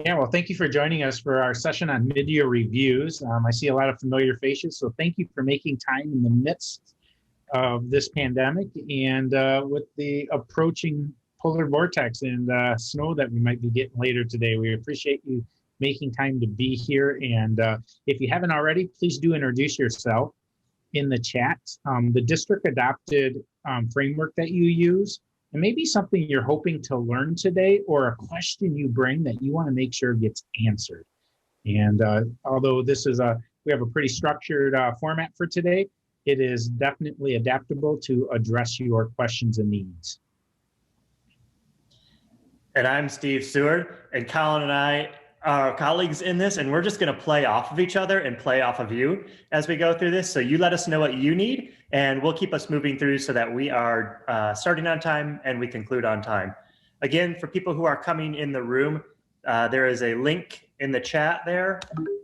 Yeah, well, thank you for joining us for our session on mid-year reviews. I see a lot of familiar faces, so thank you for making time in the midst of this pandemic and with the approaching polar vortex and snow that we might be getting later today. We appreciate you making time to be here. And if you haven't already, please do introduce yourself in the chat, the district adopted framework that you use, and maybe something you're hoping to learn today or a question you bring that you want to make sure gets answered. And although we have a pretty structured format for today, it is definitely adaptable to address your questions and needs. And I'm Steve Seward, and Colin and I are colleagues in this, and we're just going to play off of each other and play off of you as we go through this. So you let us know what you need, and we'll keep us moving through so that we are starting on time and we conclude on time. Again, for people who are coming in the room, there is a link in the chat there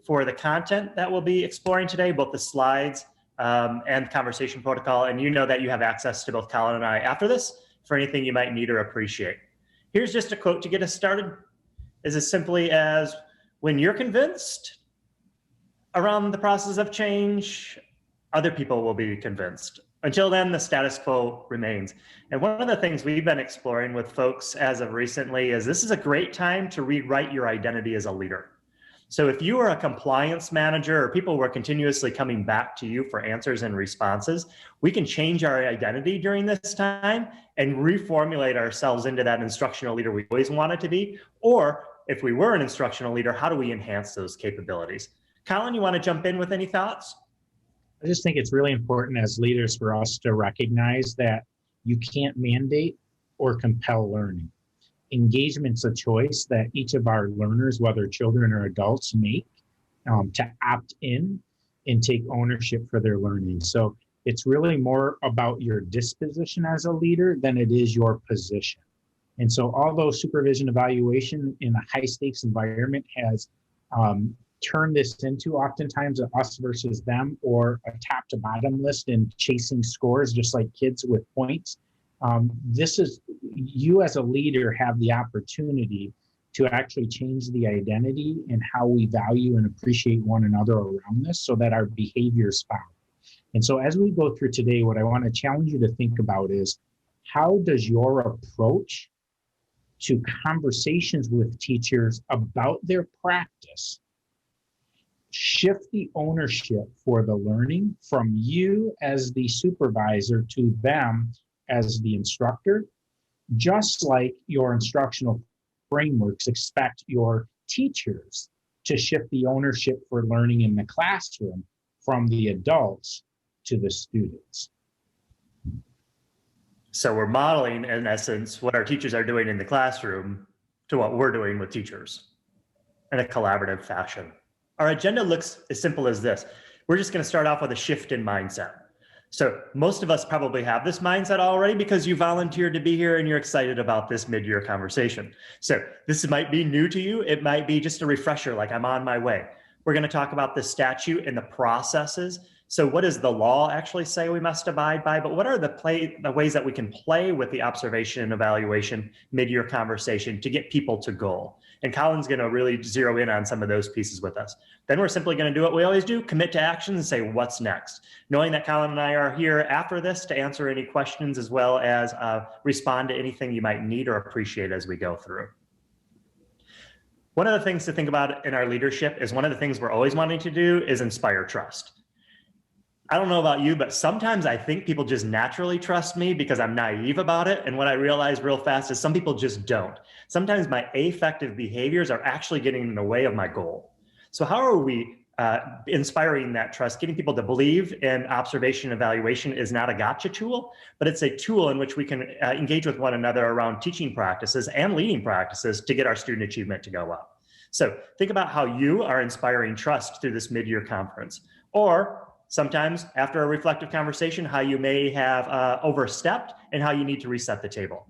for the content that we'll be exploring today, both the slides and conversation protocol. And you know that you have access to both Colin and I after this for anything you might need or appreciate. Here's just a quote to get us started. Is as simply as, when you're convinced around the process of change, other people will be convinced. Until then, the status quo remains. And one of the things we've been exploring with folks as of recently is this is a great time to rewrite your identity as a leader. So if you are a compliance manager or people who are continuously coming back to you for answers and responses, we can change our identity during this time and reformulate ourselves into that instructional leader we always wanted to be. Or if we were an instructional leader, how do we enhance those capabilities? Colin, you want to jump in with any thoughts? I just think it's really important as leaders for us to recognize that you can't mandate or compel learning. Engagement's a choice that each of our learners, whether children or adults, make to opt in and take ownership for their learning. So it's really more about your disposition as a leader than it is your position. And so although supervision evaluation in a high stakes environment has turned this into oftentimes a us versus them or a top to bottom list and chasing scores, just like kids with points, this is, you as a leader have the opportunity to actually change the identity and how we value and appreciate one another around this so that our behaviors follow. And so as we go through today, what I want to challenge you to think about is, how does your approach to conversations with teachers about their practice shift the ownership for the learning from you as the supervisor to them as the instructor, just like your instructional frameworks expect your teachers to shift the ownership for learning in the classroom from the adults to the students. So we're modeling, in essence, what our teachers are doing in the classroom to what we're doing with teachers in a collaborative fashion. Our agenda looks as simple as this. We're just going to start off with a shift in mindset. So most of us probably have this mindset already because you volunteered to be here and you're excited about this mid-year conversation. So this might be new to you. It might be just a refresher, like I'm on my way. We're going to talk about the statute and the processes. So what does the law actually say we must abide by? But what are the ways that we can play with the observation and evaluation mid-year conversation to get people to goal? And Colin's going to really zero in on some of those pieces with us. Then we're simply going to do what we always do, commit to action and say, what's next? Knowing that Colin and I are here after this to answer any questions as well as respond to anything you might need or appreciate as we go through. One of the things to think about in our leadership is one of the things we're always wanting to do is inspire trust. I don't know about you, but sometimes I think people just naturally trust me because I'm naive about it. And what I realize real fast is some people just don't. Sometimes my affective behaviors are actually getting in the way of my goal. So how are we inspiring that trust, getting people to believe in observation evaluation is not a gotcha tool, but it's a tool in which we can engage with one another around teaching practices and leading practices to get our student achievement to go up. So think about how you are inspiring trust through this mid-year conference, or sometimes after a reflective conversation, how you may have overstepped and how you need to reset the table.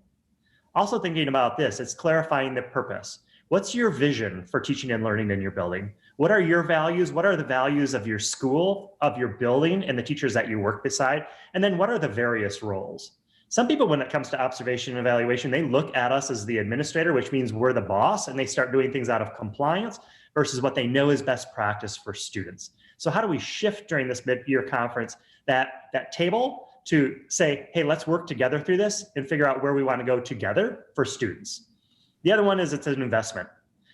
Also thinking about this, it's clarifying the purpose. What's your vision for teaching and learning in your building? What are your values? What are the values of your school, of your building, and the teachers that you work beside? And then what are the various roles? Some people, when it comes to observation and evaluation, they look at us as the administrator, which means we're the boss, and they start doing things out of compliance versus what they know is best practice for students. So how do we shift during this mid-year conference that table to say, hey, let's work together through this and figure out where we want to go together for students? The other one is it's an investment.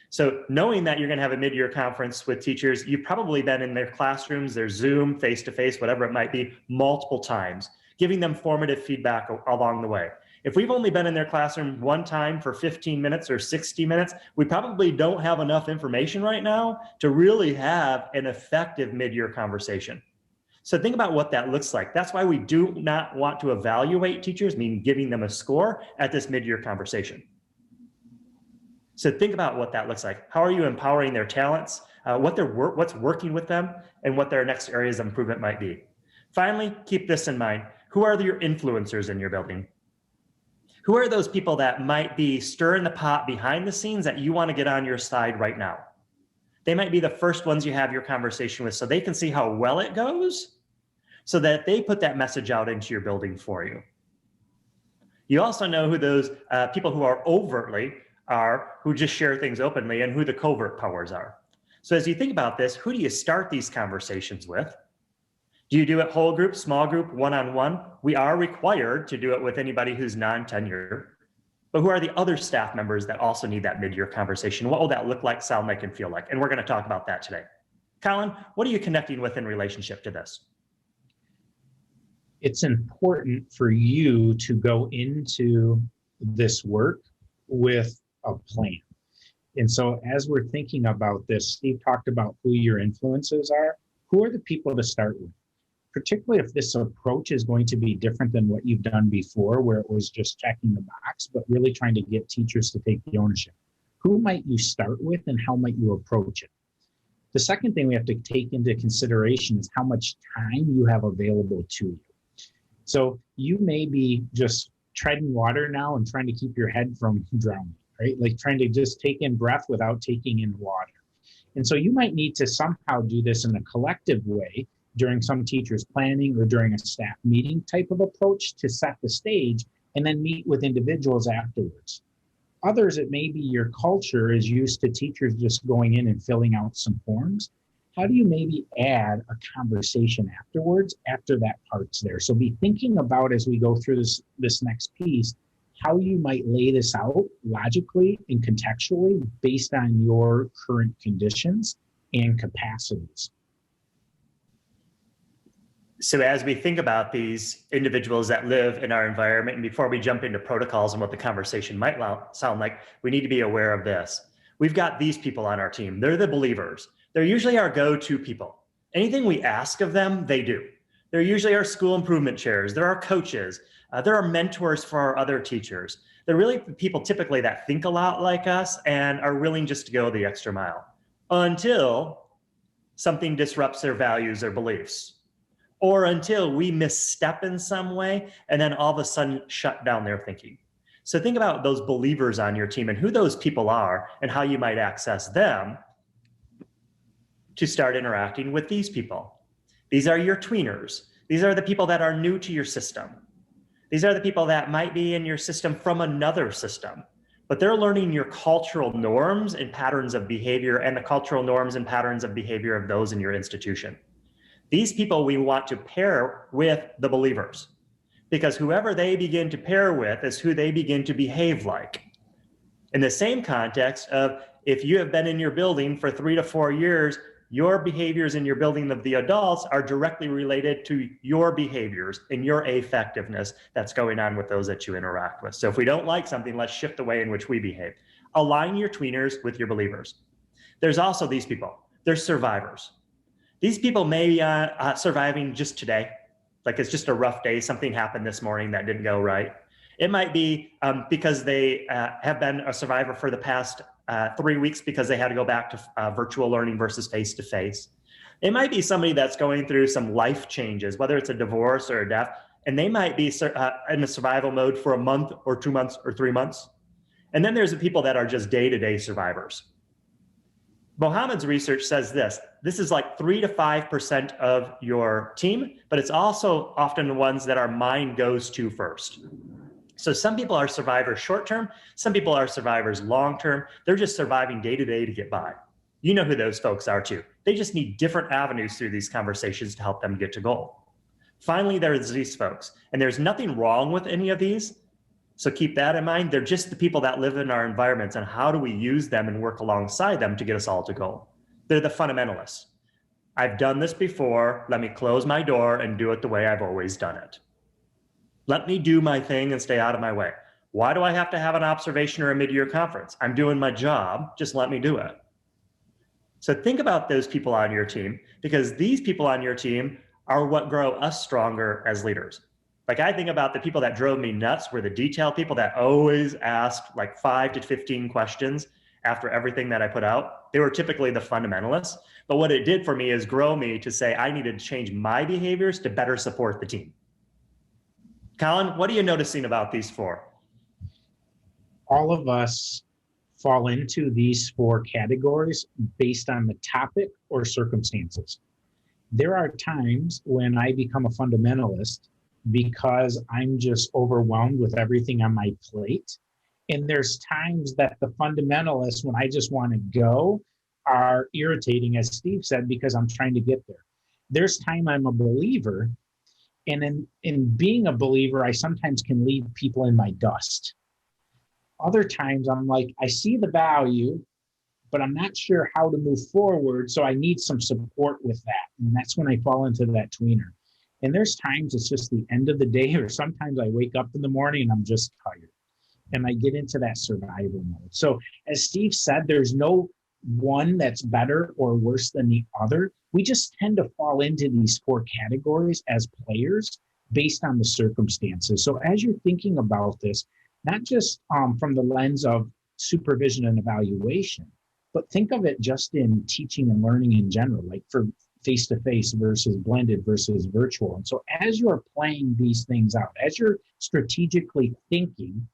So knowing that you're going to have a mid-year conference with teachers, you've probably been in their classrooms, their Zoom, face-to-face, whatever it might be, multiple times, giving them formative feedback along the way. If we've only been in their classroom one time for 15 minutes or 60 minutes, we probably don't have enough information right now to really have an effective mid-year conversation. So think about what that looks like. That's why we do not want to evaluate teachers, meaning giving them a score at this mid-year conversation. So think about what that looks like. How are you empowering their talents, what's working with them, and what their next areas of improvement might be. Finally, keep this in mind. Who are your influencers in your building? Who are those people that might be stirring the pot behind the scenes that you want to get on your side right now? They might be the first ones you have your conversation with so they can see how well it goes so that they put that message out into your building for you. You also know who those people who are overtly are, who just share things openly, and who the covert powers are. So as you think about this, who do you start these conversations with? Do you do it whole group, small group, one-on-one? We are required to do it with anybody who's non-tenured. But who are the other staff members that also need that mid-year conversation? What will that look like, sound like, and feel like? And we're going to talk about that today. Colin, what are you connecting with in relationship to this? It's important for you to go into this work with a plan. And so as we're thinking about this, Steve talked about who your influences are. Who are the people to start with? Particularly if this approach is going to be different than what you've done before, where it was just checking the box, but really trying to get teachers to take the ownership. Who might you start with and how might you approach it? The second thing we have to take into consideration is how much time you have available to you. So you may be just treading water now and trying to keep your head from drowning, right? Like trying to just take in breath without taking in water. And so you might need to somehow do this in a collective way during some teachers' planning or during a staff meeting type of approach to set the stage and then meet with individuals afterwards. Others, it may be your culture is used to teachers just going in and filling out some forms. How do you maybe add a conversation afterwards after that part's there? So be thinking about as we go through this next piece, how you might lay this out logically and contextually based on your current conditions and capacities. So as we think about these individuals that live in our environment, and before we jump into protocols and what the conversation might sound like, we need to be aware of this. We've got these people on our team. They're the believers. They're usually our go-to people. Anything we ask of them, they do. They're usually our school improvement chairs. They're our coaches. They're our mentors for our other teachers. They're really people typically that think a lot like us and are willing just to go the extra mile until something disrupts their values or beliefs, or until we misstep in some way and then all of a sudden shut down their thinking. So think about those believers on your team and who those people are and how you might access them to start interacting with these people. These are your tweeners. These are the people that are new to your system. These are the people that might be in your system from another system, but they're learning your cultural norms and patterns of behavior and the cultural norms and patterns of behavior of those in your institution. These people we want to pair with the believers, because whoever they begin to pair with is who they begin to behave like. In the same context of if you have been in your building for 3 to 4 years, your behaviors in your building of the adults are directly related to your behaviors and your effectiveness that's going on with those that you interact with. So if we don't like something, let's shift the way in which we behave. Align your tweeners with your believers. There's also these people. They're survivors. These people may be surviving just today. Like it's just a rough day. Something happened this morning that didn't go right. It might be because they have been a survivor for the past 3 weeks because they had to go back to virtual learning versus face-to-face. It might be somebody that's going through some life changes, whether it's a divorce or a death, and they might be in a survival mode for a month or 2 months or 3 months. And then there's the people that are just day-to-day survivors. Mohammed's research says this is like 3 to 5% of your team, but it's also often the ones that our mind goes to first. So some people are survivors short-term, some people are survivors long-term. They're just surviving day to day to get by. You know who those folks are too. They just need different avenues through these conversations to help them get to goal. Finally, there's these folks, and there's nothing wrong with any of these. So keep that in mind. They're just the people that live in our environments, and how do we use them and work alongside them to get us all to goal? They're the fundamentalists. I've done this before. Let me close my door and do it the way I've always done it. Let me do my thing and stay out of my way. Why do I have to have an observation or a mid-year conference? I'm doing my job. Just let me do it. So think about those people on your team, because these people on your team are what grow us stronger as leaders. Like, I think about the people that drove me nuts were the detail people that always asked like 5 to 15 questions after everything that I put out. They were typically the fundamentalists. But what it did for me is grow me to say I needed to change my behaviors to better support the team. Colin, what are you noticing about these four? All of us fall into these 4 categories based on the topic or circumstances. There are times when I become a fundamentalist because I'm just overwhelmed with everything on my plate. And there's times that the fundamentalists, when I just want to go, are irritating, as Steve said, because I'm trying to get there. There's time I'm a believer, and in being a believer, I sometimes can leave people in my dust. Other times I'm like, I see the value, but I'm not sure how to move forward, so I need some support with that. And that's when I fall into that tweener. And there's times it's just the end of the day, or sometimes I wake up in the morning and I'm just tired. And I get into that survival mode. So as Steve said, there's no one that's better or worse than the other. We just tend to fall into these 4 categories as players based on the circumstances. So as you're thinking about this, not just from the lens of supervision and evaluation, but think of it just in teaching and learning in general, like for face-to-face versus blended versus virtual. And so as you're playing these things out, as you're strategically thinking,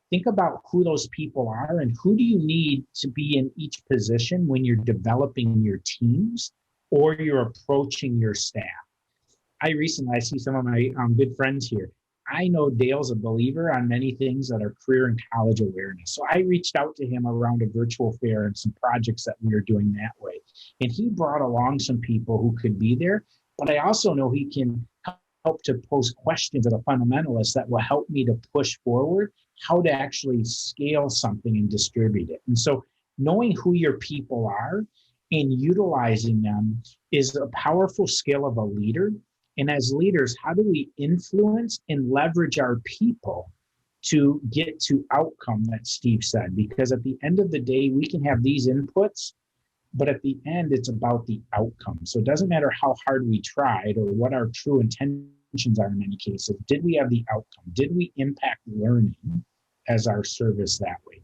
think about who those people are and who do you need to be in each position when you're developing your teams or you're approaching your staff. I see some of my good friends here. I know Dale's a believer on many things that are career and college awareness. So I reached out to him around a virtual fair and some projects that we were doing that way. And he brought along some people who could be there, but I also know he can help to pose questions as a fundamentalist that will help me to push forward how to actually scale something and distribute it. And so knowing who your people are and utilizing them is a powerful skill of a leader. And as leaders, how do we influence and leverage our people to get to outcome that Steve said? Because at the end of the day, we can have these inputs, but at the end, it's about the outcome. So it doesn't matter how hard we tried or what our true intentions are in many cases. Did we have the outcome? Did we impact learning as our service that way?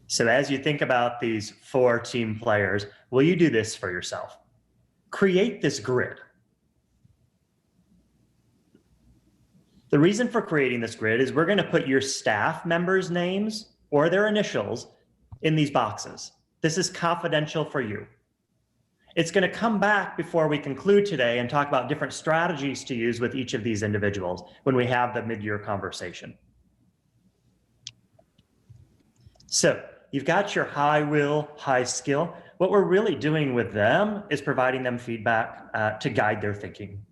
So as you think about these 4 team players, will you do this for yourself? Create this grid. The reason for creating this grid is we're going to put your staff members' names or their initials in these boxes. This is confidential for you. It's going to come back before we conclude today and talk about different strategies to use with each of these individuals when we have the mid-year conversation. So you've got your high will, high skill. What we're really doing with them is providing them feedback to guide their thinking.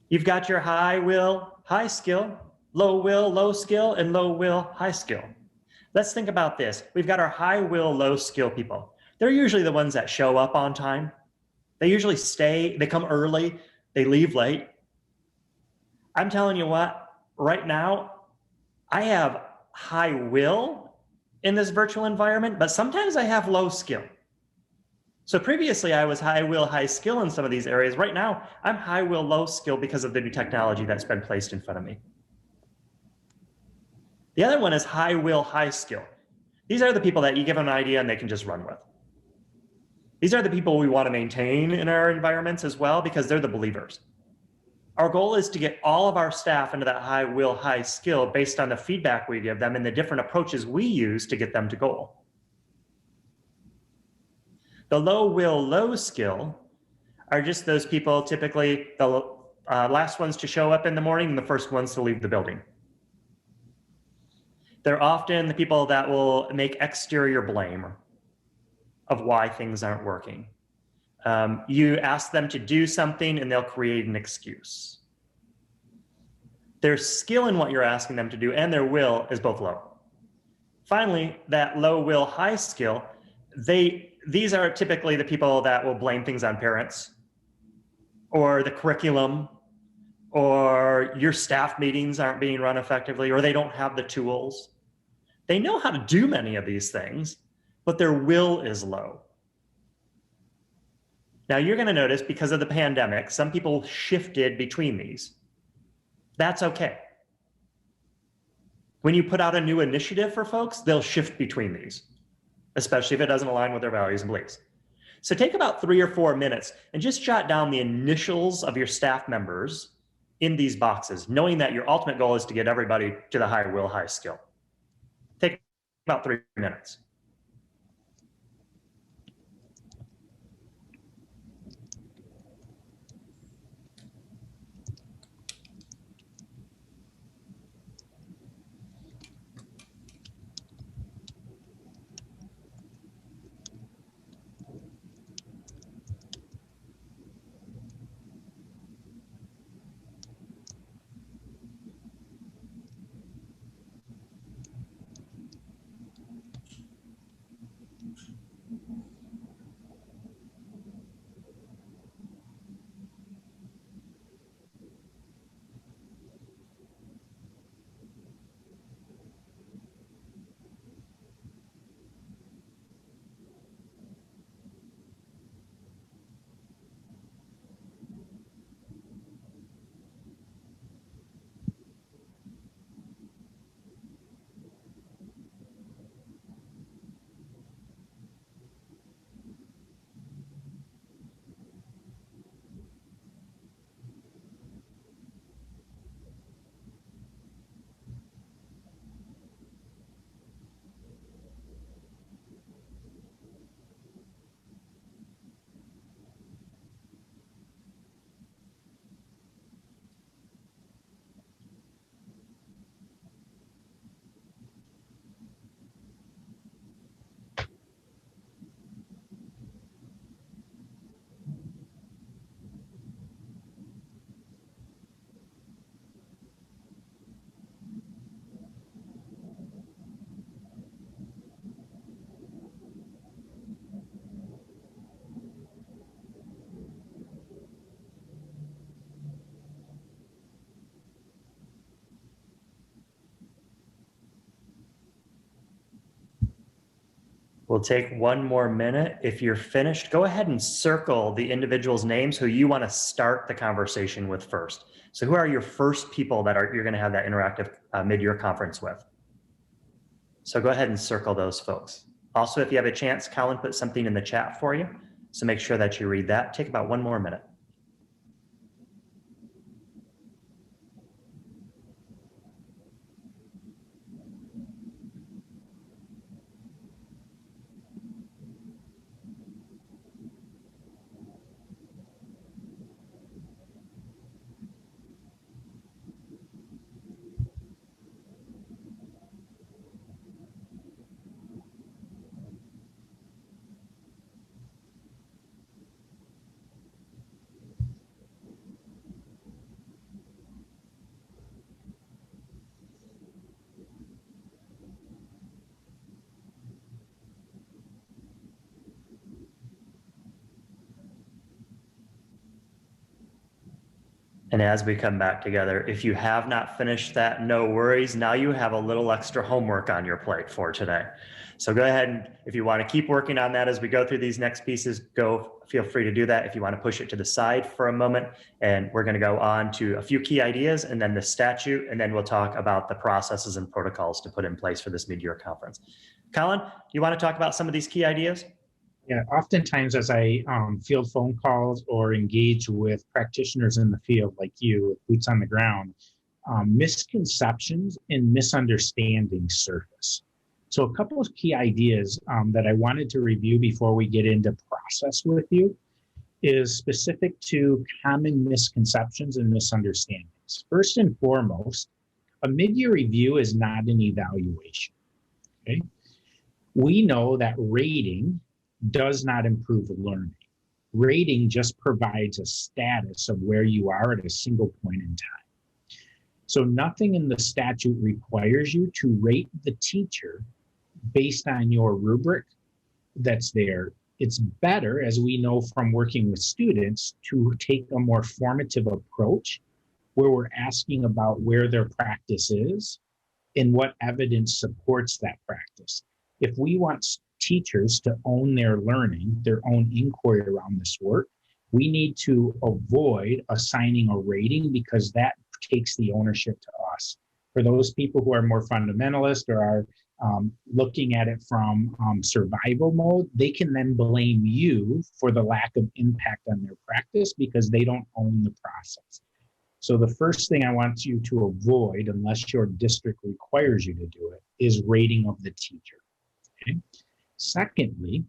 You've got your high will, high skill, low will, low skill, and low will, high skill. Let's think about this. We've got our high will, low skill people. They're usually the ones that show up on time. They usually stay, they come early, they leave late. I'm telling you what, right now, I have high will in this virtual environment, but sometimes I have low skill. So previously I was high will, high skill in some of these areas. Right now, I'm high will, low skill because of the new technology that's been placed in front of me. The other one is high will, high skill. These are the people that you give an idea and they can just run with. These are the people we want to maintain in our environments as well because they're the believers. Our goal is to get all of our staff into that high will, high skill based on the feedback we give them and the different approaches we use to get them to goal. The low will, low skill are just those people, typically the last ones to show up in the morning and the first ones to leave the building. They're often the people that will make exterior blame of why things aren't working. You ask them to do something and they'll create an excuse. Their skill in what you're asking them to do and their will is both low. Finally, that low will, high skill, these are typically the people that will blame things on parents or the curriculum, or your staff meetings aren't being run effectively, or they don't have the tools. They know how to do many of these things, but their will is low. Now you're going to notice because of the pandemic, some people shifted between these. That's okay. When you put out a new initiative for folks, they'll shift between these, especially if it doesn't align with their values and beliefs. So take about 3 or 4 minutes and just jot down the initials of your staff members in these boxes, knowing that your ultimate goal is to get everybody to the high will, high skill. Take about 3 minutes. We'll take 1 more minute. If you're finished, go ahead and circle the individual's names who you want to start the conversation with first. So who are your first people that you're going to have that interactive mid-year conference with? So go ahead and circle those folks. Also, if you have a chance, Colin put something in the chat for you. So make sure that you read that. Take about 1 more minute. And as we come back together, if you have not finished that, no worries. Now you have a little extra homework on your plate for today. So go ahead and if you want to keep working on that as we go through these next pieces, feel free to do that. If you want to push it to the side for a moment, and we're going to go on to a few key ideas and then the statute, and then we'll talk about the processes and protocols to put in place for this mid-year conference. Colin, you want to talk about some of these key ideas? Yeah, oftentimes as I field phone calls or engage with practitioners in the field like you, with boots on the ground, misconceptions and misunderstandings surface. So a couple of key ideas that I wanted to review before we get into process with you is specific to common misconceptions and misunderstandings. First and foremost, a mid-year review is not an evaluation. Okay? We know that rating does not improve learning. Rating just provides a status of where you are at a single point in time. So nothing in the statute requires you to rate the teacher based on your rubric that's there. It's better, as we know from working with students, to take a more formative approach where we're asking about where their practice is and what evidence supports that practice. If we want teachers to own their learning, their own inquiry around this work, we need to avoid assigning a rating because that takes the ownership to us. For those people who are more fundamentalist or are looking at it from survival mode, they can then blame you for the lack of impact on their practice because they don't own the process. So the first thing I want you to avoid, unless your district requires you to do it, is rating of the teacher. Okay? Secondly,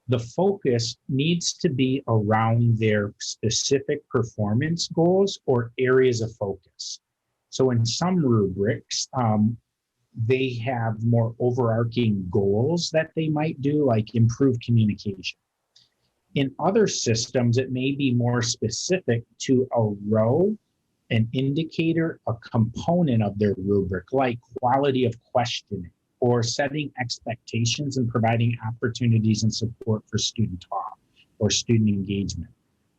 the focus needs to be around their specific performance goals or areas of focus. So in some rubrics, they have more overarching goals that they might do, like improve communication. In other systems, it may be more specific to a row, an indicator, a component of their rubric, like quality of questioning or setting expectations and providing opportunities and support for student talk or student engagement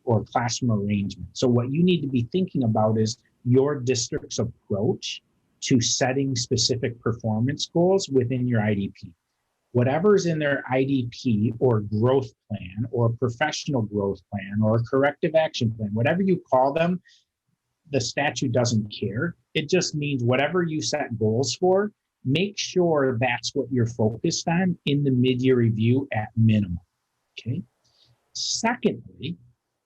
or classroom arrangement. So what you need to be thinking about is your district's approach to setting specific performance goals within your IDP. Whatever's in their IDP or growth plan or professional growth plan or corrective action plan, whatever you call them, the statute doesn't care. It just means whatever you set goals for, make sure that's what you're focused on in the mid-year review at minimum, okay? Secondly,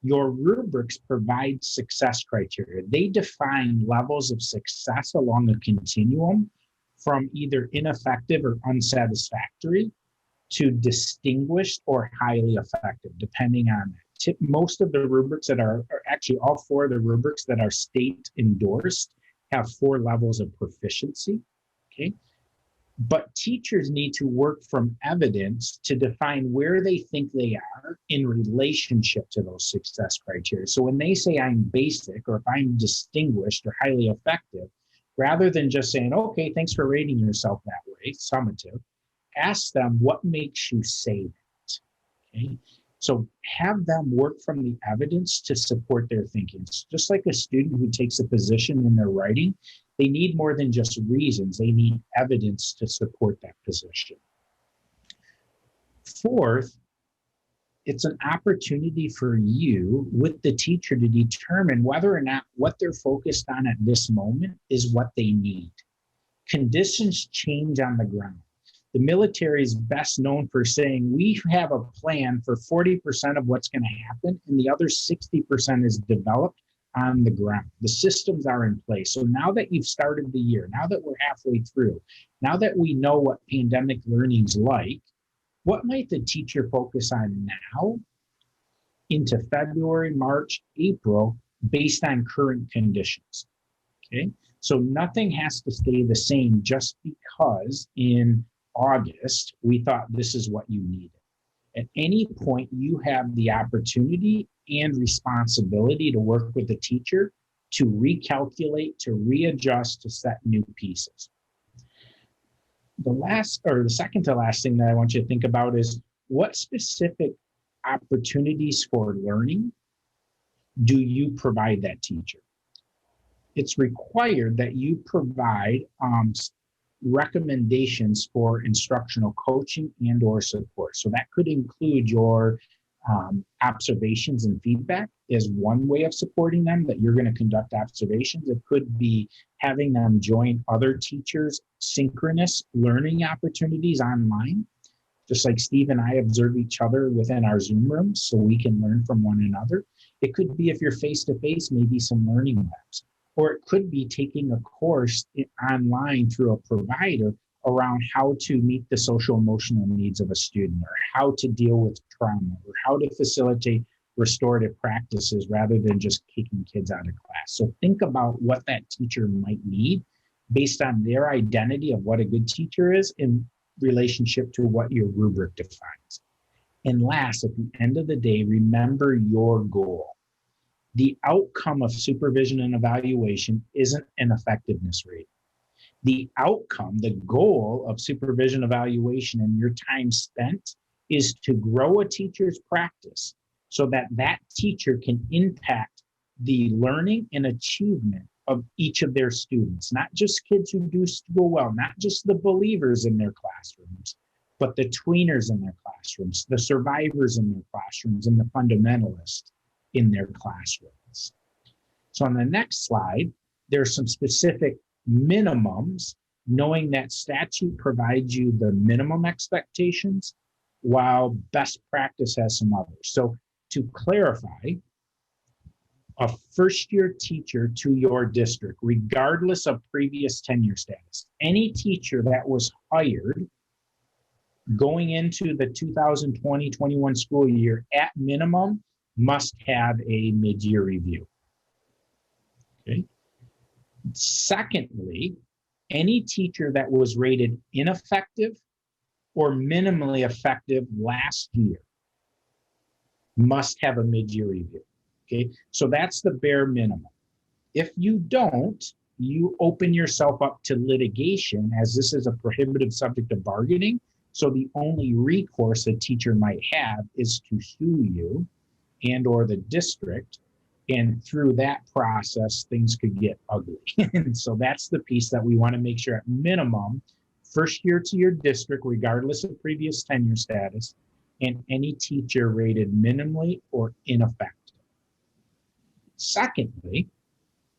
your rubrics provide success criteria. They define levels of success along a continuum from either ineffective or unsatisfactory to distinguished or highly effective, depending on that. Most of the rubrics that are actually all four of the rubrics that are state endorsed have 4 levels of proficiency, okay? But teachers need to work from evidence to define where they think they are in relationship to those success criteria. So when they say I'm basic or if I'm distinguished or highly effective, rather than just saying, okay, thanks for rating yourself that way, summative, ask them what makes you say that, okay? So have them work from the evidence to support their thinking. It's just like a student who takes a position in their writing, they need more than just reasons. They need evidence to support that position. Fourth, it's an opportunity for you with the teacher to determine whether or not what they're focused on at this moment is what they need. Conditions change on the ground. The military is best known for saying, we have a plan for 40% of what's going to happen, and the other 60% is developed on the ground. The systems are in place. So now that you've started the year, now that we're halfway through, now that we know what pandemic learning's like, what might the teacher focus on now into February, March, April, based on current conditions? Okay, so nothing has to stay the same just because in August we thought this is what you needed. At any point, you have the opportunity and responsibility to work with the teacher to recalculate, to readjust, to set new pieces. The second to last thing that I want you to think about is what specific opportunities for learning do you provide that teacher? It's required that you provide recommendations for instructional coaching and or support. So that could include your observations and feedback is one way of supporting them, that you're going to conduct observations. It could be having them join other teachers' synchronous learning opportunities online, just like Steve and I observe each other within our Zoom rooms so we can learn from one another. It could be, if you're face-to-face, maybe some learning labs. Or it could be taking a course online through a provider around how to meet the social emotional needs of a student, or how to deal with trauma, or how to facilitate restorative practices rather than just kicking kids out of class. So think about what that teacher might need based on their identity of what a good teacher is in relationship to what your rubric defines. And last, at the end of the day, remember your goal. The outcome of supervision and evaluation isn't an effectiveness rate. The outcome, the goal of supervision evaluation and your time spent is to grow a teacher's practice so that that teacher can impact the learning and achievement of each of their students, not just kids who do school well, not just the believers in their classrooms, but the tweeners in their classrooms, the survivors in their classrooms, and the fundamentalists in their classrooms. So on the next slide, there's some specific minimums, knowing that statute provides you the minimum expectations while best practice has some others. So to clarify, a first-year teacher to your district, regardless of previous tenure status, any teacher that was hired going into the 2020-21 school year at minimum must have a mid-year review. Okay. Secondly, any teacher that was rated ineffective or minimally effective last year must have a mid-year review. Okay, so that's the bare minimum. If you don't, you open yourself up to litigation, as this is a prohibitive subject of bargaining. So the only recourse a teacher might have is to sue you and or the district. And through that process, things could get ugly. And so that's the piece that we want to make sure at minimum, first year to your district, regardless of previous tenure status, and any teacher rated minimally or ineffective. Secondly,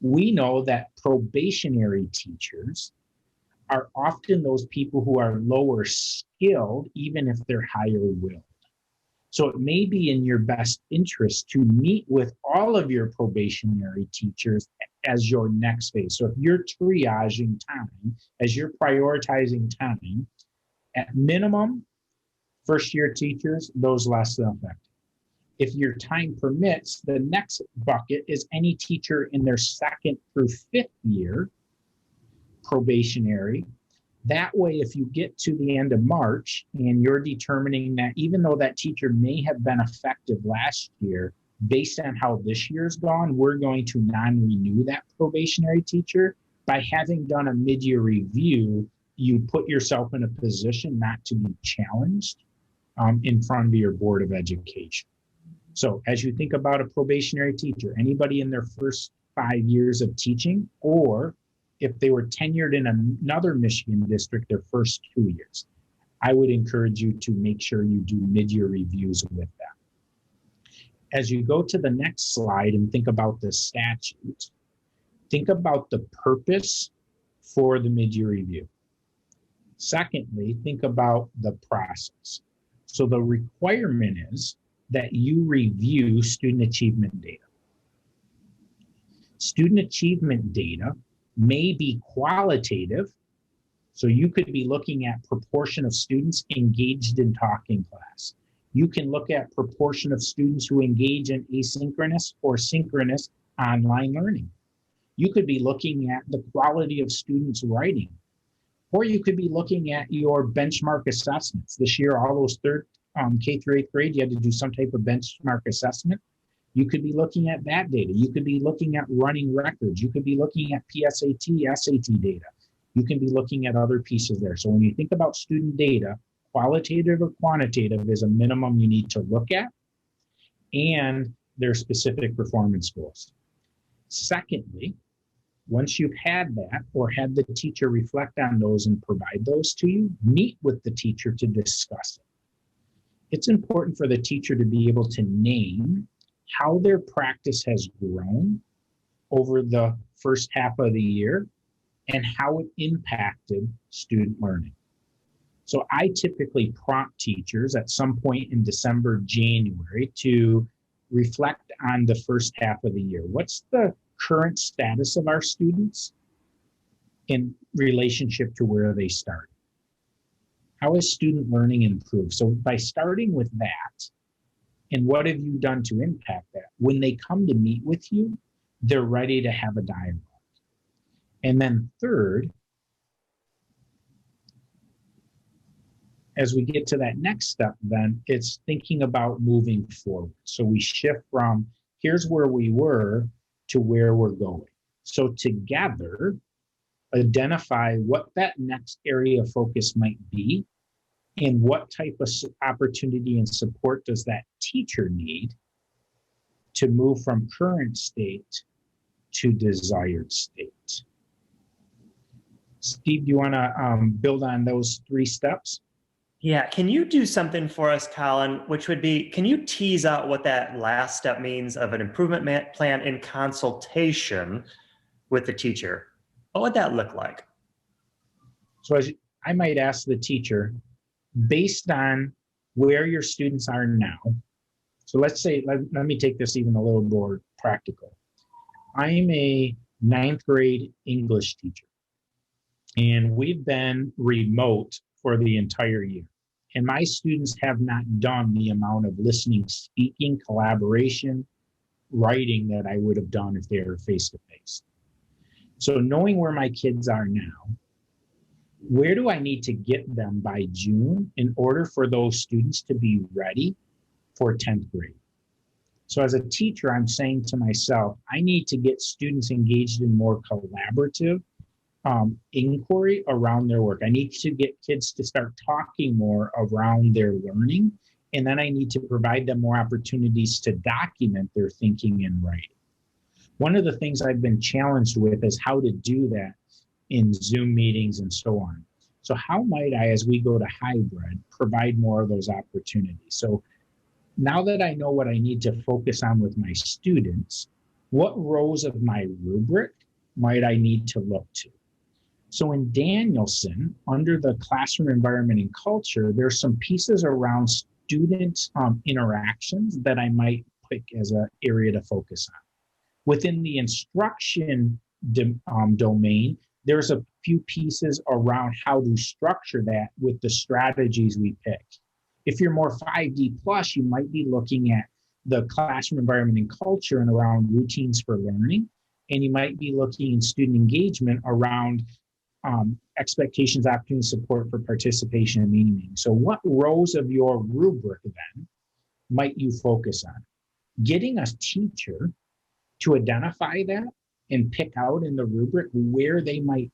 we know that probationary teachers are often those people who are lower skilled, even if they're higher willed. So it may be in your best interest to meet with all of your probationary teachers as your next phase. So if you're triaging time, as you're prioritizing time, at minimum, first year teachers, those less than effective. If your time permits, the next bucket is any teacher in their second through fifth year probationary. That way, if you get to the end of March and you're determining that even though that teacher may have been effective last year, based on how this year's gone, we're going to non-renew that probationary teacher. By having done a mid-year review, you put yourself in a position not to be challenged in front of your Board of Education. So as you think about a probationary teacher, anybody in their first 5 years of teaching, or if they were tenured in another Michigan district, their first 2 years, I would encourage you to make sure you do mid-year reviews with that. As you go to the next slide and think about the statute, think about the purpose for the mid-year review. Secondly, think about the process. So the requirement is that you review student achievement data. Student achievement data may be qualitative, so you could be looking at proportion of students engaged in talking class. You can look at proportion of students who engage in asynchronous or synchronous online learning. You could be looking at the quality of students writing, or you could be looking at your benchmark assessments. This year, all those K through 8th grade, you had to do some type of benchmark assessment. You could be looking at that data. You could be looking at running records. You could be looking at PSAT, SAT data. You can be looking at other pieces there. So when you think about student data, qualitative or quantitative is a minimum you need to look at, and their specific performance goals. Secondly, once you've had that or had the teacher reflect on those and provide those to you, meet with the teacher to discuss it. It's important for the teacher to be able to name how their practice has grown over the first half of the year and how it impacted student learning. So I typically prompt teachers at some point in December, January to reflect on the first half of the year. What's the current status of our students in relationship to where they started? How has student learning improved? So by starting with that And what have you done to impact that? When they come to meet with you, they're ready to have a dialogue. And then third, as we get to that next step, then it's thinking about moving forward. So we shift from here's where we were to where we're going. So together, identify what that next area of focus might be and what type of opportunity and support does that teacher need to move from current state to desired state. Steve, do you want to build on those 3 steps? Yeah, can you do something for us, Colin, which would be, can you tease out what that last step means of an improvement plan in consultation with the teacher? What would that look like? So I might ask the teacher, based on where your students are now, so let's say, let me take this even a little more practical. I'm a 9th grade English teacher, and we've been remote for the entire year. And my students have not done the amount of listening, speaking, collaboration, writing that I would have done if they were face-to-face. So knowing where my kids are now, where do I need to get them by June in order for those students to be ready for 10th grade? So as a teacher, I'm saying to myself, I need to get students engaged in more collaborative inquiry around their work. I need to get kids to start talking more around their learning. And then I need to provide them more opportunities to document their thinking and writing. One of the things I've been challenged with is how to do that in Zoom meetings and so on. So how might I, as we go to hybrid, provide more of those opportunities? So now that I know what I need to focus on with my students, what rows of my rubric might I need to look to? So in Danielson, under the classroom environment and culture, there's some pieces around student interactions that I might pick as an area to focus on. Within the instruction domain, there's a few pieces around how to structure that with the strategies we pick. If you're more 5D plus, you might be looking at the classroom environment and culture and around routines for learning. And you might be looking at student engagement around expectations, opportunity, support for participation and meaning. So what rows of your rubric then might you focus on? Getting a teacher to identify that and pick out in the rubric where they might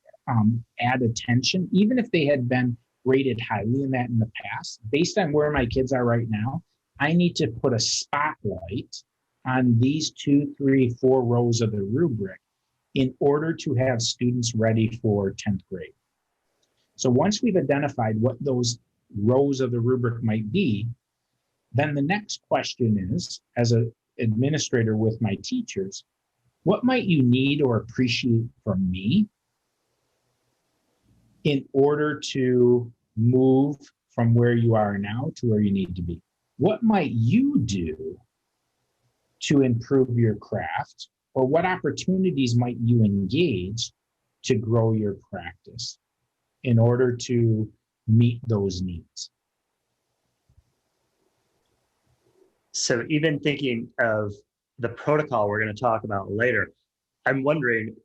add attention, even if they had been rated highly in that in the past. Based on where my kids are right now, I need to put a spotlight on these 2, 3, 4 rows of the rubric in order to have students ready for 10th grade. So once we've identified what those rows of the rubric might be, then the next question is, as an administrator with my teachers, what might you need or appreciate from me in order to move from where you are now to where you need to be? What might you do to improve your craft? Or what opportunities might you engage to grow your practice in order to meet those needs? So even thinking of the protocol we're going to talk about later, I'm wondering,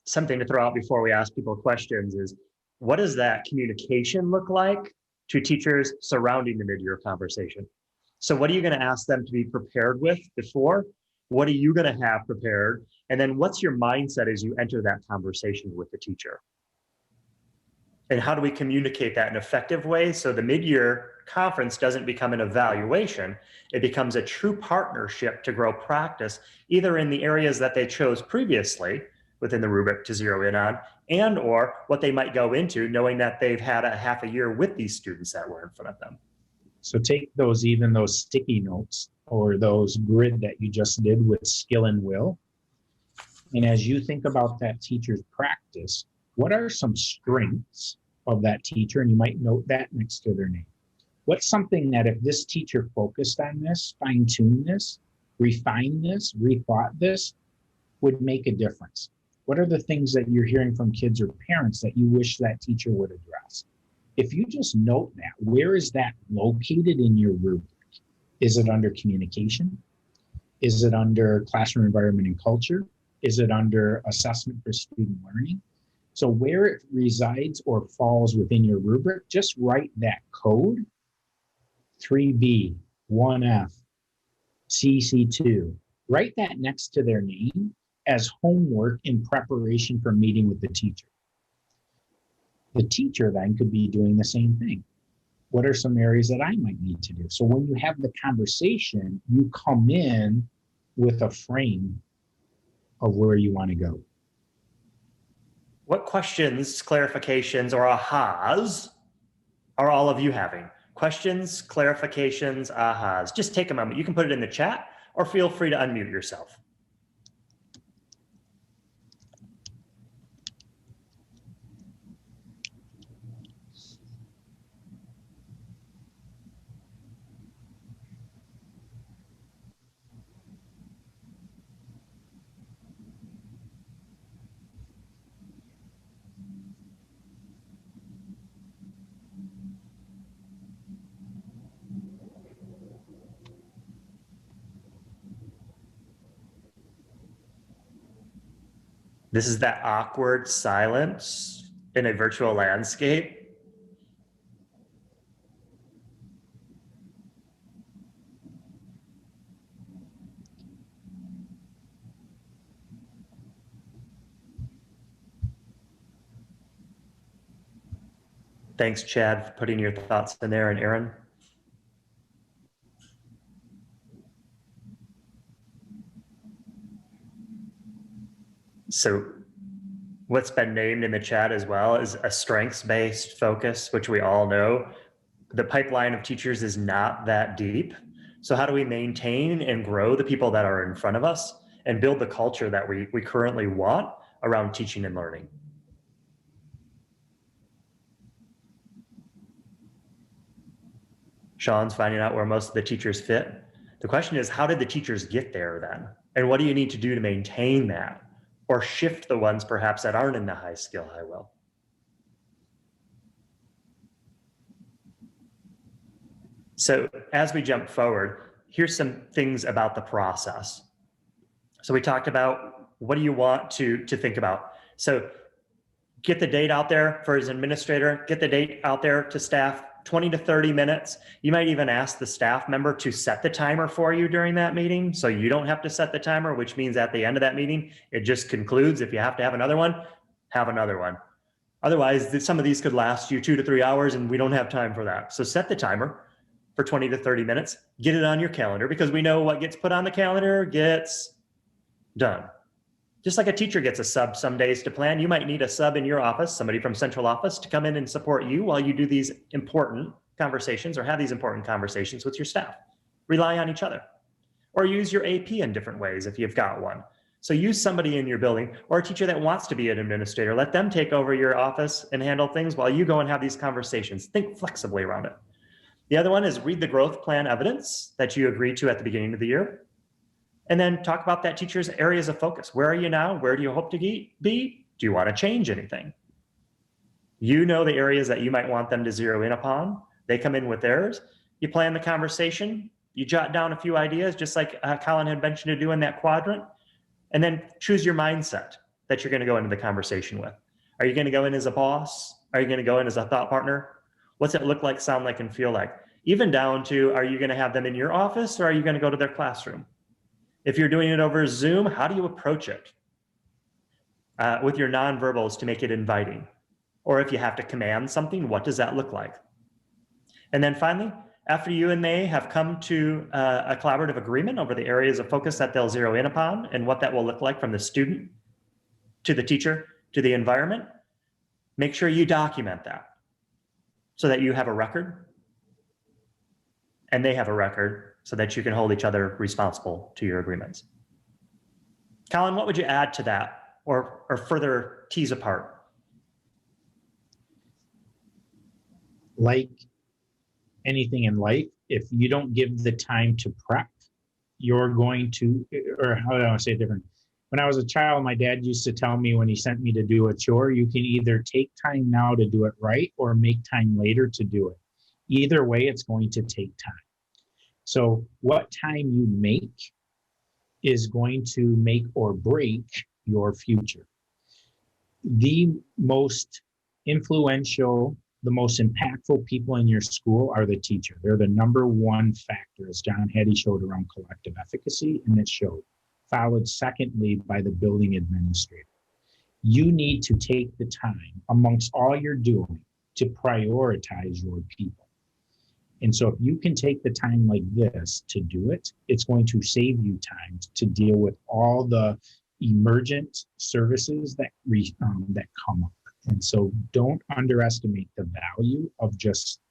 something to throw out before we ask people questions is, what does that communication look like to teachers surrounding the mid-year conversation? So what are you going to ask them to be prepared with before? What are you going to have prepared? And then what's your mindset as you enter that conversation with the teacher? And how do we communicate that in an effective way so the mid-year conference doesn't become an evaluation? It becomes a true partnership to grow practice, either in the areas that they chose previously within the rubric to zero in on, and or what they might go into knowing that they've had a half a year with these students that were in front of them. So take those sticky notes or those grid that you just did with skill and will. And as you think about that teacher's practice, what are some strengths of that teacher? And you might note that next to their name. What's something that if this teacher focused on this, fine-tuned this, refined this, rethought this, would make a difference? What are the things that you're hearing from kids or parents that you wish that teacher would address? If you just note that, where is that located in your rubric? Is it under communication? Is it under classroom environment and culture? Is it under assessment for student learning? So where it resides or falls within your rubric, just write that code, 3B, 1F, CC2. Write that next to their name as homework in preparation for meeting with the teacher. The teacher then could be doing the same thing. What are some areas that I might need to do? So when you have the conversation, you come in with a frame of where you want to go. What questions, clarifications, or ahas are all of you having? Questions, clarifications, ahas. Just take a moment. You can put it in the chat or feel free to unmute yourself. This is that awkward silence in a virtual landscape. Thanks, Chad, for putting your thoughts in there, and Aaron. So what's been named in the chat as well is a strengths-based focus, which we all know. The pipeline of teachers is not that deep. So how do we maintain and grow the people that are in front of us and build the culture that we currently want around teaching and learning? Sean's finding out where most of the teachers fit. The question is, how did the teachers get there then? And what do you need to do to maintain that? Or shift the ones perhaps that aren't in the high skill, high will. So as we jump forward, here's some things about the process. So we talked about what do you want to think about? So get the date out there for his administrator, get the date out there to staff, 20 to 30 minutes. You might even ask the staff member to set the timer for you during that meeting. So you don't have to set the timer, which means at the end of that meeting, it just concludes. If you have to have another one, have another one. Otherwise, some of these could last you 2 to 3 hours and we don't have time for that. So set the timer for 20 to 30 minutes, get it on your calendar because we know what gets put on the calendar gets done. Just like a teacher gets a sub some days to plan, you might need a sub in your office, somebody from central office to come in and support you while you do these important conversations or have these important conversations with your staff. Rely on each other or use your AP in different ways if you've got one. So use somebody in your building or a teacher that wants to be an administrator. Let them take over your office and handle things while you go and have these conversations. Think flexibly around it. The other one is read the growth plan evidence that you agreed to at the beginning of the year. And then talk about that teacher's areas of focus. Where are you now? Where do you hope to be? Do you want to change anything? You know the areas that you might want them to zero in upon. They come in with theirs. You plan the conversation. You jot down a few ideas, just like Colin had mentioned to do in that quadrant. And then choose your mindset that you're going to go into the conversation with. Are you going to go in as a boss? Are you going to go in as a thought partner? What's it look like, sound like, and feel like? Even down to, are you going to have them in your office or are you going to go to their classroom? If you're doing it over Zoom, how do you approach it with your nonverbals to make it inviting? Or if you have to command something, what does that look like? And then finally, after you and they have come to a collaborative agreement over the areas of focus that they'll zero in upon and what that will look like from the student to the teacher to the environment, make sure you document that so that you have a record and they have a record so that you can hold each other responsible to your agreements. Colin, what would you add to that or further tease apart? Like anything in life, if you don't give the time to prep, you're going to, or how do I say it different? When I was a child, my dad used to tell me when he sent me to do a chore, you can either take time now to do it right or make time later to do it. Either way, it's going to take time. So what time you make is going to make or break your future. The most influential, the most impactful people in your school are the teacher. They're the number one factor, as John Hattie showed around collective efficacy, and it showed, followed secondly by the building administrator. You need to take the time amongst all you're doing to prioritize your people. And so if you can take the time like this to do it, it's going to save you time to deal with all the emergent services that come up. And so don't underestimate the value of just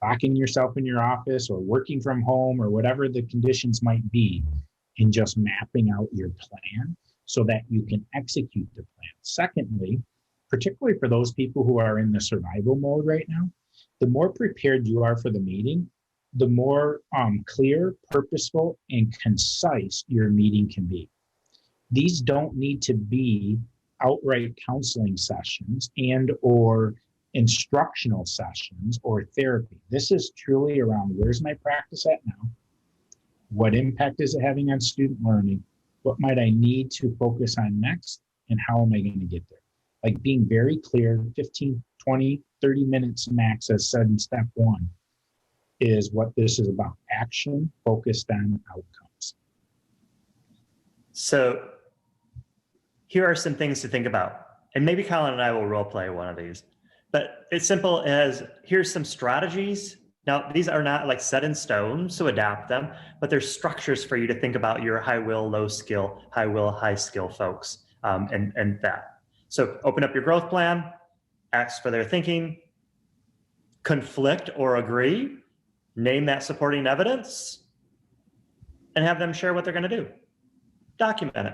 locking yourself in your office or working from home or whatever the conditions might be, and just mapping out your plan so that you can execute the plan. Secondly, particularly for those people who are in the survival mode right now, the more prepared you are for the meeting, the more clear, purposeful, and concise your meeting can be. These don't need to be outright counseling sessions and or instructional sessions or therapy. This is truly around, where's my practice at now? What impact is it having on student learning? What might I need to focus on next? And how am I going to get there? Like being very clear, 15, 20, 30 minutes max, as said in step one, is what this is about. Action focused on outcomes. So here are some things to think about. And maybe Colin and I will role play one of these. But it's simple as, here's some strategies. Now, these are not like set in stone, so adapt them, but there's structures for you to think about your high will, low skill, high will, high skill folks, and that. So open up your growth plan, ask for their thinking, conflict or agree, name that supporting evidence, and have them share what they're going to do. Document it.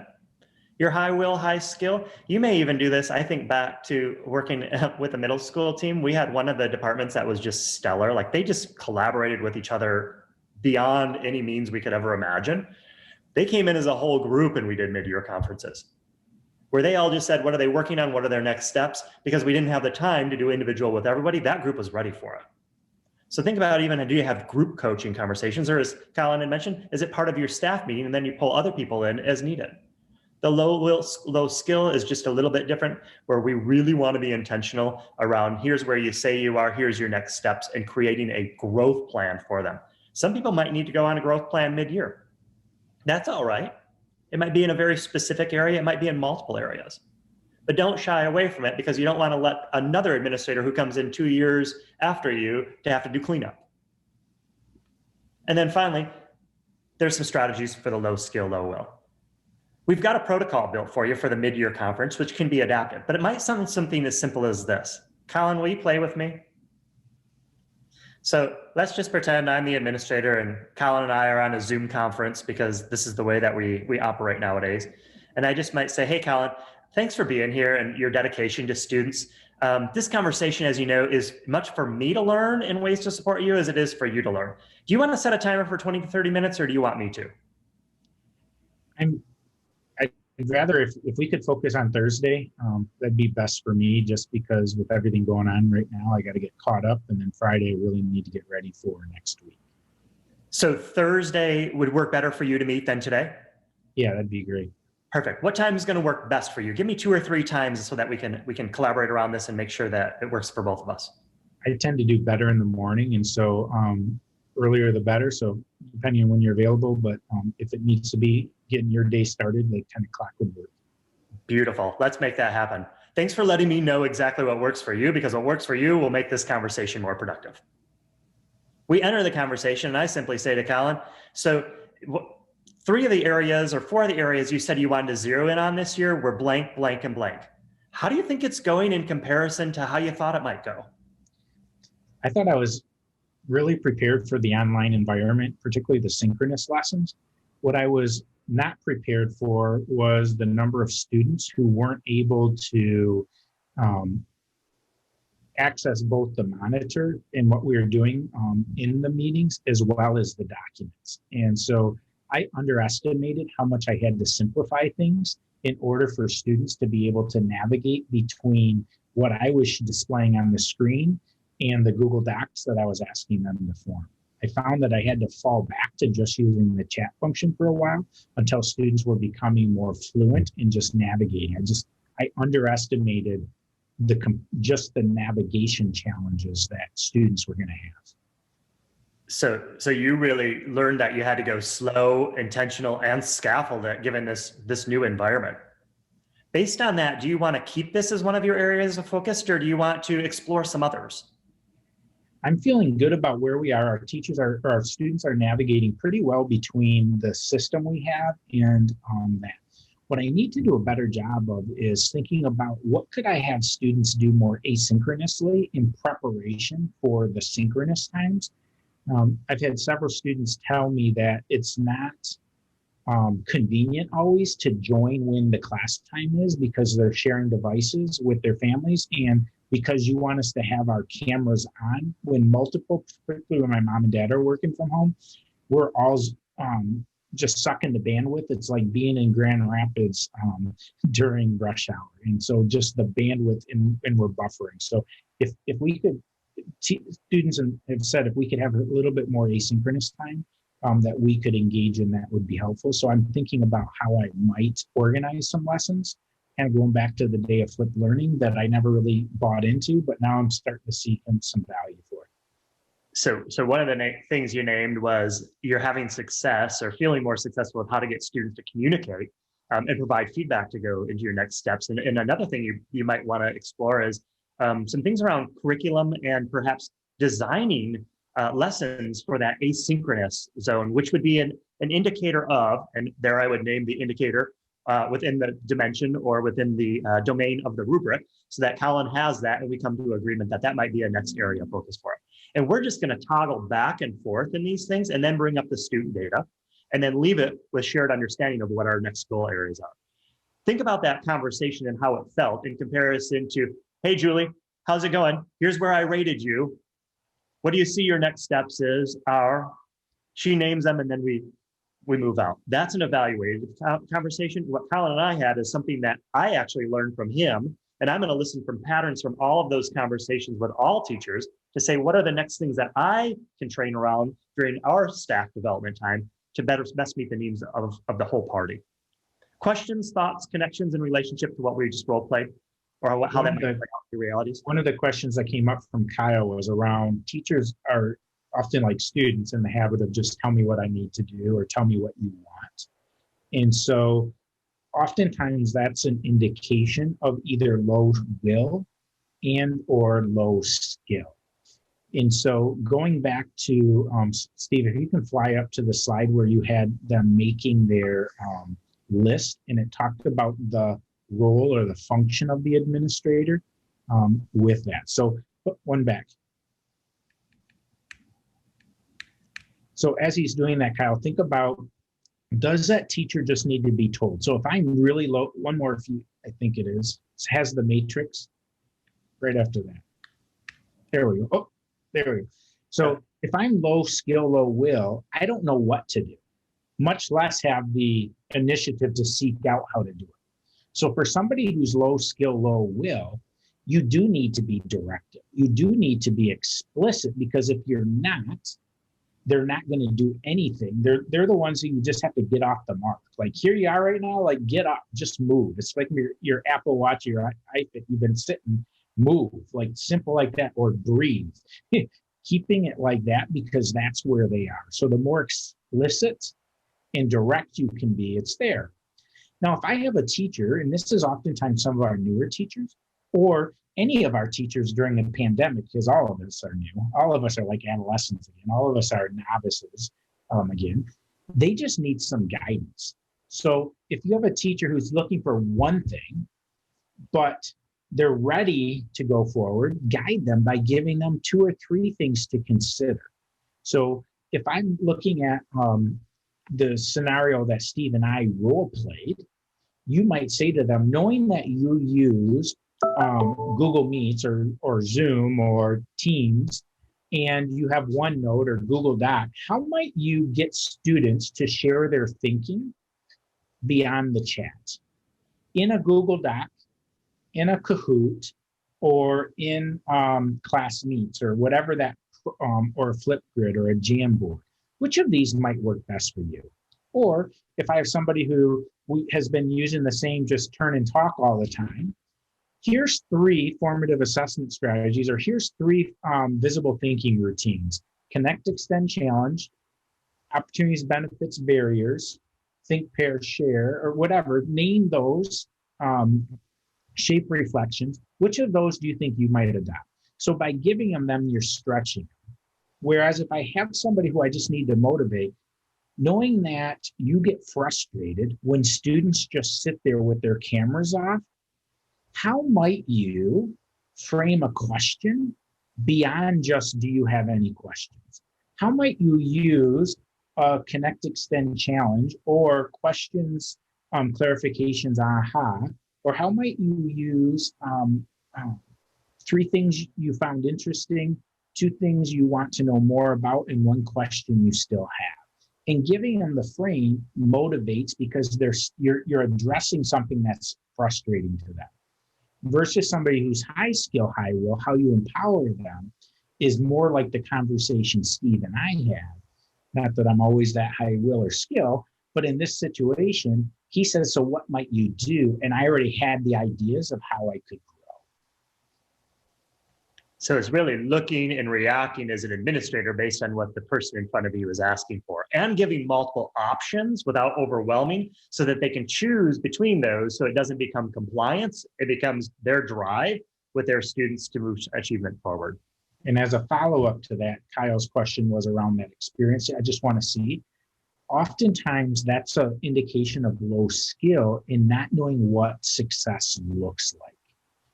Your high will, high skill. You may even do this. I think back to working with the middle school team. We had one of the departments that was just stellar. Like they just collaborated with each other beyond any means we could ever imagine. They came in as a whole group and we did mid-year conferences where they all just said, what are they working on? What are their next steps? Because we didn't have the time to do individual with everybody. That group was ready for it. So think about even, do you have group coaching conversations, or as Colin had mentioned, is it part of your staff meeting and then you pull other people in as needed? The low skill is just a little bit different, where we really want to be intentional around here's where you say you are, here's your next steps, and creating a growth plan for them. Some people might need to go on a growth plan mid-year. That's all right. It might be in a very specific area. It might be in multiple areas. But don't shy away from it, because you don't want to let another administrator who comes in 2 years after you to have to do cleanup. And then finally, there's some strategies for the low skill, low will. We've got a protocol built for you for the mid-year conference, which can be adapted, but it might sound something as simple as this. Colin, will you play with me? So let's just pretend I'm the administrator and Colin and I are on a Zoom conference, because this is the way that we operate nowadays. And I just might say, hey, Colin, thanks for being here and your dedication to students. This conversation, as you know, is much for me to learn in ways to support you as it is for you to learn. Do you want to set a timer for 20 to 30 minutes, or do you want me to? I'd rather if we could focus on Thursday, that'd be best for me, just because with everything going on right now, I got to get caught up, and then Friday I really need to get ready for next week. So Thursday would work better for you to meet than today? Yeah, that'd be great. Perfect. What time is going to work best for you? Give me 2 or 3 times so that we can collaborate around this and make sure that it works for both of us. I tend to do better in the morning, and so earlier the better. So depending on when you're available, but if it needs to be getting your day started, like 10 o'clock would work. Beautiful. Let's make that happen. Thanks for letting me know exactly what works for you, because what works for you will make this conversation more productive. We enter the conversation and I simply say to Colin, so 3 of the areas or 4 of the areas you said you wanted to zero in on this year were blank, blank, and blank. How do you think it's going in comparison to how you thought it might go? I thought I was really prepared for the online environment, particularly the synchronous lessons. What I was not prepared for was the number of students who weren't able to access both the monitor and what we were doing in the meetings, as well as the documents. And so I underestimated how much I had to simplify things in order for students to be able to navigate between what I was displaying on the screen and the Google Docs that I was asking them to form. I found that I had to fall back to just using the chat function for a while until students were becoming more fluent in just navigating. I underestimated just the navigation challenges that students were going to have. So you really learned that you had to go slow, intentional, and scaffold it given this new environment. Based on that, do you want to keep this as one of your areas of focus, or do you want to explore some others? I'm feeling good about where we are. Our students are navigating pretty well between the system we have and that. What I need to do a better job of is thinking about what could I have students do more asynchronously in preparation for the synchronous times. I've had several students tell me that it's not convenient always to join when the class time is because they're sharing devices with their families, and because you want us to have our cameras on when multiple, particularly when my mom and dad are working from home, we're all just sucking the bandwidth. It's like being in Grand Rapids during rush hour. And so just the bandwidth and we're buffering. So if we could, students have said if we could have a little bit more asynchronous time that we could engage in, that would be helpful. So I'm thinking about how I might organize some lessons, and going back to the day of flipped learning that I never really bought into, but now I'm starting to see some value for it. So one of the things you named was you're having success or feeling more successful with how to get students to communicate and provide feedback to go into your next steps. And another thing you might want to explore is some things around curriculum and perhaps designing lessons for that asynchronous zone, which would be an indicator of, and there I would name the indicator within the dimension or within the domain of the rubric, so that Colin has that and we come to agreement that that might be a next area of focus for it. And we're just going to toggle back and forth in these things and then bring up the student data and then leave it with shared understanding of what our next goal areas are. Think about that conversation and how it felt in comparison to, hey, Julie, how's it going? Here's where I rated you. What do you see your next steps are? She names them and then we move out. That's an evaluative conversation. What Colin and I had is something that I actually learned from him. And I'm going to listen from patterns from all of those conversations with all teachers to say, what are the next things that I can train around during our staff development time to best meet the needs of the whole party. Questions, thoughts, connections in relationship to what we just role played, or how that might play out in realities? One of the questions that came up from Kyle was around teachers are often like students in the habit of just tell me what I need to do or tell me what you want. And so oftentimes that's an indication of either low will and or low skill. And so going back to, Steve, if you can fly up to the slide where you had them making their list and it talked about the role or the function of the administrator with that. So put one back. So as he's doing that, Kyle, think about, does that teacher just need to be told? So if I'm really low, one more, if you, I think it is, it has the matrix right after that. There we go. Oh, there we go. So if I'm low skill, low will, I don't know what to do, much less have the initiative to seek out how to do it. So for somebody who's low skill, low will, you do need to be directive. You do need to be explicit, because if you're not, they're not going to do anything. They're the ones who you just have to get off the mark. Like, here you are right now, like, get up, just move. It's like your Apple Watch, your iPad, you've been sitting, move, like simple like that, or breathe. Keeping it like that, because that's where they are. So the more explicit and direct you can be, it's there. Now, if I have a teacher, and this is oftentimes some of our newer teachers, or any of our teachers during the pandemic, because all of us are new, all of us are like adolescents again, all of us are novices again, they just need some guidance. So if you have a teacher who's looking for one thing, but they're ready to go forward, guide them by giving them 2 or 3 things to consider. So if I'm looking at the scenario that Steve and I role played, you might say to them, knowing that you use Google Meets or Zoom or Teams, and you have OneNote or Google Doc, how might you get students to share their thinking beyond the chat? In a Google Doc, in a Kahoot, or in Class Meets, or whatever that or a Flipgrid or a Jamboard? Which of these might work best for you? Or if I have somebody who has been using the same just turn and talk all the time, here's 3 formative assessment strategies, or here's 3 visible thinking routines: connect, extend, challenge, opportunities, benefits, barriers, think, pair, share, or whatever. Name those, shape reflections. Which of those do you think you might adopt? So by giving them, you're stretching. Whereas if I have somebody who I just need to motivate, knowing that you get frustrated when students just sit there with their cameras off, how might you frame a question beyond just, do you have any questions? How might you use a connect, extend, challenge, or questions, clarifications, aha, or how might you use 3 things you found interesting, 2 things you want to know more about, and 1 question you still have. And giving them the frame motivates, because you're addressing something that's frustrating to them. Versus somebody who's high skill, high will, how you empower them is more like the conversation Steve and I have. Not that I'm always that high will or skill, but in this situation, he says, so what might you do? And I already had the ideas of how I could grow. So it's really looking and reacting as an administrator based on what the person in front of you is asking for, and giving multiple options without overwhelming, so that they can choose between those, so it doesn't become compliance. It becomes their drive with their students to move achievement forward. And as a follow-up to that, Kyle's question was around that experience. I just want to see, oftentimes that's an indication of low skill in not knowing what success looks like.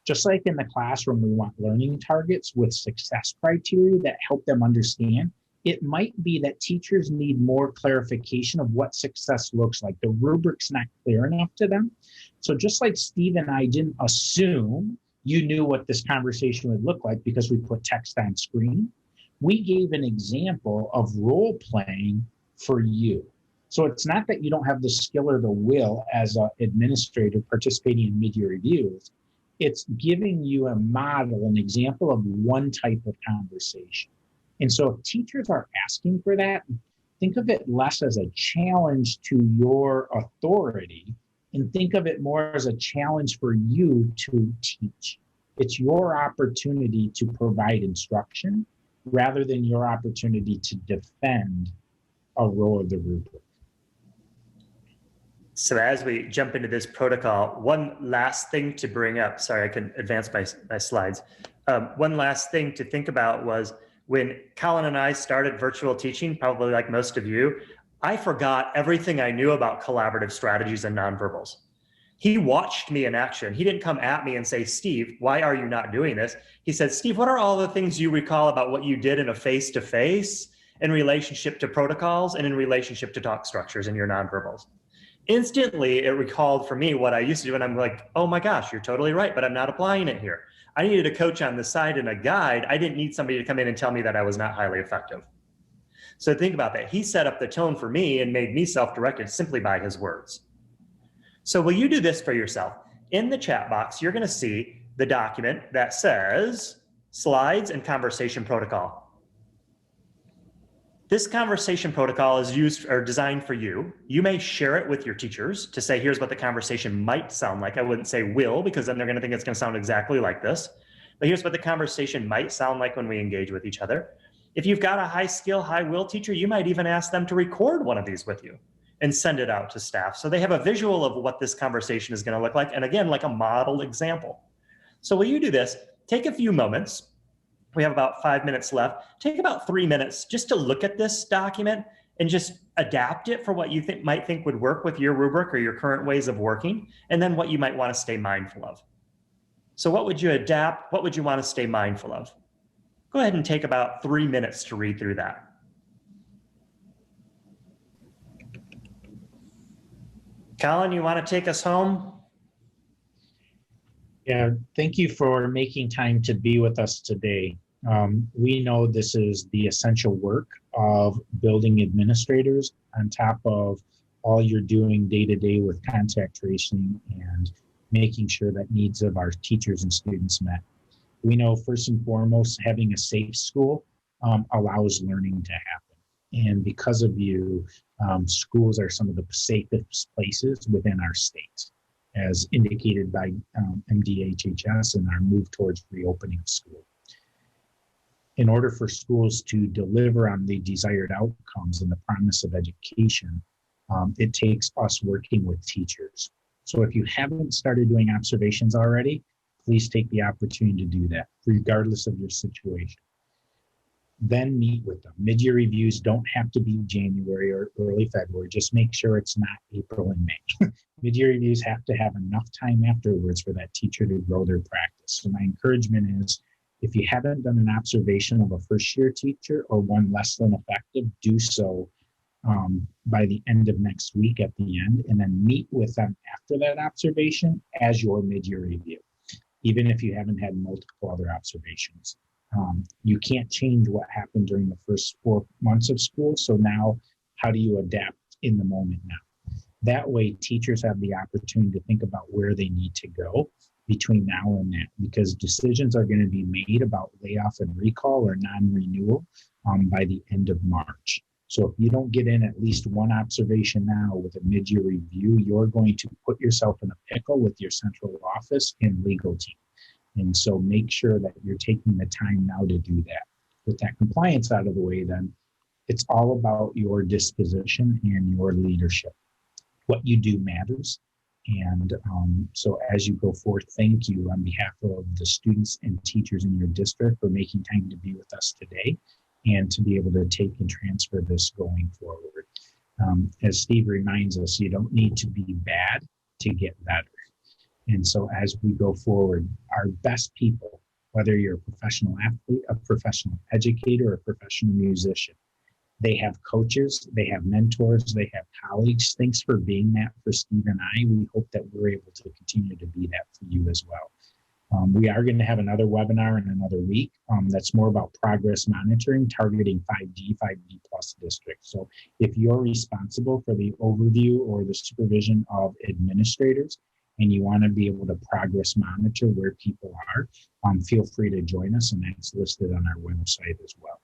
Just like in the classroom, we want learning targets with success criteria that help them understand. It might be that teachers need more clarification of what success looks like. The rubric's not clear enough to them. So just like Steve and I didn't assume you knew what this conversation would look like because we put text on screen, we gave an example of role playing for you. So it's not that you don't have the skill or the will as an administrator participating in mid-year reviews. It's giving you a model, an example of one type of conversation. And so if teachers are asking for that, think of it less as a challenge to your authority and think of it more as a challenge for you to teach. It's your opportunity to provide instruction rather than your opportunity to defend a role of the rubric. So as we jump into this protocol, one last thing to bring up, sorry, I can advance my slides. One last thing to think about was when Colin and I started virtual teaching, probably like most of you, I forgot everything I knew about collaborative strategies and nonverbals. He watched me in action. He didn't come at me and say, Steve, why are you not doing this? He said, Steve, what are all the things you recall about what you did in a face-to-face in relationship to protocols and in relationship to talk structures and your nonverbals? Instantly, it recalled for me what I used to do, and I'm like, oh my gosh, you're totally right, but I'm not applying it here. I needed a coach on the side and a guide. I didn't need somebody to come in and tell me that I was not highly effective. So think about that. He set up the tone for me and made me self-directed simply by his words. So will you do this for yourself? In the chat box, you're going to see the document that says slides and conversation protocol. This conversation protocol is used or designed for you. You may share it with your teachers to say, here's what the conversation might sound like. I wouldn't say will, because then they're going to think it's going to sound exactly like this. But here's what the conversation might sound like when we engage with each other. If you've got a high skill, high will teacher, you might even ask them to record one of these with you and send it out to staff, so they have a visual of what this conversation is going to look like. And again, like a model example. So will you do this? Take a few moments. We have about 5 minutes left. Take about 3 minutes just to look at this document and just adapt it for what you might think would work with your rubric or your current ways of working, and then what you might want to stay mindful of. So what would you adapt? What would you want to stay mindful of? Go ahead and take about 3 minutes to read through that. Colin, you want to take us home? Yeah, thank you for making time to be with us today. We know this is the essential work of building administrators on top of all you're doing day to day with contact tracing and making sure that needs of our teachers and students met. We know first and foremost, having a safe school allows learning to happen. And because of you, schools are some of the safest places within our state, as indicated by MDHHS and our move towards reopening of school. In order for schools to deliver on the desired outcomes and the promise of education, it takes us working with teachers. So if you haven't started doing observations already, please take the opportunity to do that, regardless of your situation. Then meet with them. Mid-year reviews don't have to be January or early February. Just make sure it's not April and May. Mid-year reviews have to have enough time afterwards for that teacher to grow their practice. So my encouragement is, if you haven't done an observation of a first-year teacher or one less than effective, do so by the end of next week at the end, and then meet with them after that observation as your mid-year review, even if you haven't had multiple other observations. You can't change what happened during the first 4 months of school, so now how do you adapt in the moment now? That way, teachers have the opportunity to think about where they need to go between now and then, because decisions are going to be made about layoff and recall or non-renewal by the end of March. So if you don't get in at least one observation now with a mid-year review, you're going to put yourself in a pickle with your central office and legal team. And so make sure that you're taking the time now to do that. With that compliance out of the way, then it's all about your disposition and your leadership. What you do matters. And so as you go forth, thank you on behalf of the students and teachers in your district for making time to be with us today and to be able to take and transfer this going forward. As Steve reminds us, you don't need to be bad to get better. And so as we go forward, our best people, whether you're a professional athlete, a professional educator, or a professional musician, they have coaches, they have mentors, they have colleagues. Thanks for being that for Steve and I. We hope that we're able to continue to be that for you as well. We are going to have another webinar in another week that's more about progress monitoring, targeting 5D plus districts. So if you're responsible for the overview or the supervision of administrators, and you want to be able to progress monitor where people are, feel free to join us, and that's listed on our website as well.